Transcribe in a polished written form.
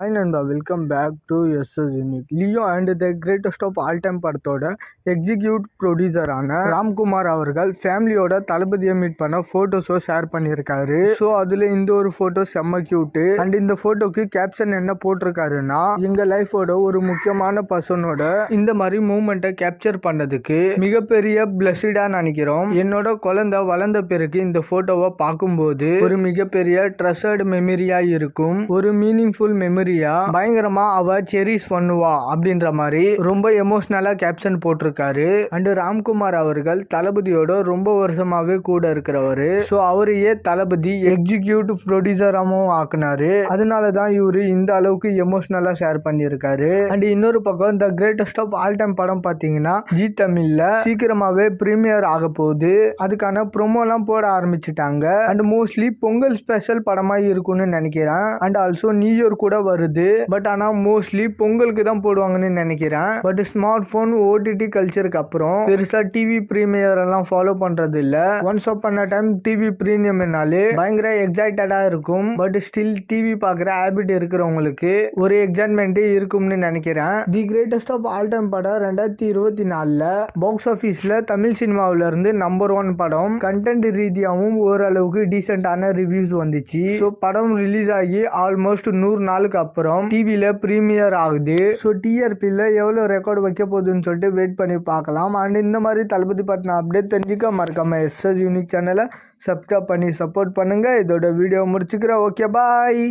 Hi Nanda, welcome back to SS Unique. Leo and the greatest of all time படத்தோட execute ப்ரொடியூசரான ராம்குமார் அவர்கள் ஃபேமிலியோட தளபதியை மீட் பண்ண ஃபோட்டோஸோ ஷேர் பண்ணியிருக்காரு. ஸோ அதில் இந்த ஒரு ஃபோட்டோ செம்ம கியூட்டு. அண்ட் இந்த ஃபோட்டோக்கு கேப்ஷன் என்ன போட்டிருக்காருன்னா, எங்க லைஃபோட ஒரு முக்கியமான பர்சனோட இந்த மாதிரி மூமெண்ட்டை கேப்சர் பண்ணதுக்கு மிகப்பெரிய பிளஸ்டா நினைக்கிறோம். என்னோட குழந்தை வளர்ந்த பிறகு இந்த ஃபோட்டோவை பார்க்கும்போது ஒரு மிகப்பெரிய ட்ரெஷர்டு மெமரியா இருக்கும். ஒரு மீனிங்ஃபுல் மெமரி பயங்கரமா அவ செரிஸ் பண்ணுவா அப்படின்ற மாதிரி ரொம்ப எமோஷனலா கேப்ஷன் போட்டிருக்காரு. அண்ட் ராம்குமார் அவர்கள் தளபதியோட ரொம்ப வருஷமாவே கூட இருக்கிறவரு. ஸோ அவரையே தளபதி எக்ஸிக்யூட்டிவ் ப்ரொடியூசராகவும் ஆக்குனாரு. அதனாலதான் இவரு இந்த அளவுக்கு எமோஷனலா ஷேர் பண்ணியிருக்காரு. அண்ட் இன்னொரு பக்கம் the greatest of all time படம் பாத்தீங்கன்னா ஜி தமிழ்ல சீக்கிரமாவே பிரீமியர் ஆக போகுது. அதுக்கான ப்ரோமோலாம் போட ஆரம்பிச்சுட்டாங்க. அண்ட் மோஸ்ட்லி பொங்கல் ஸ்பெஷல் படமா இருக்கும்னு நினைக்கிறேன். அண்ட் ஆல்சோ நியூ இயர் கூட வருது. பட் ஆனா மோஸ்ட்லி பொங்கலுக்கு தான் போடுவாங்கன்னு நினைக்கிறேன். பட் ஸ்மார்ட் போன் ஓடிடி கல்ச்சருக்கு அப்புறம் பெருசா டிவி பிரீமியர் எல்லாம் ஃபாலோ பண்றது இல்ல. Once upon a time TV பிரீமியம்னாலே பயங்கர எக்ஸைட்டடா இருக்கும். பட் ஸ்டில் டிவி பாக்குற ஹேபிட் இருக்கிறவங்களுக்கு ஒரு எக்ஸைட்மெண்ட் இருக்கும்னு நினைக்கிறேன். The greatest of all time படம் 2024 பாக்ஸ் ஆபீஸ்ல தமிழ் சினிமாவில இருந்து நம்பர் 1 படம். கண்டென்ட் ரீதியாகவும் ஓரளவுக்கு டீசென்டான ரிவ்யூஸ் வந்துச்சு. ஸோ படம் ரிலீஸ் ஆகி ஆல்மோஸ்ட் 100 நாளுக்கு அப்புறம் டிவில பிரீமியர் ஆகுது. ஸோ டிஆர்பியில் எவ்வளோ ரெக்கார்டு வைக்க போகுதுன்னு சொல்லிட்டு வெயிட் பண்ணி பார்க்கலாம். அண்ட் இந்த மாதிரி தளபதி பற்றின அப்டேட் தெரிஞ்சுக்க மறக்காம எஸ்எஸ் யூனிக் சேனலை சப்ஸ்கிரைப் பண்ணி சப்போர்ட் பண்ணுங்க. இதோட வீடியோ முடிச்சுக்கிறேன். ஓகே, பாய்.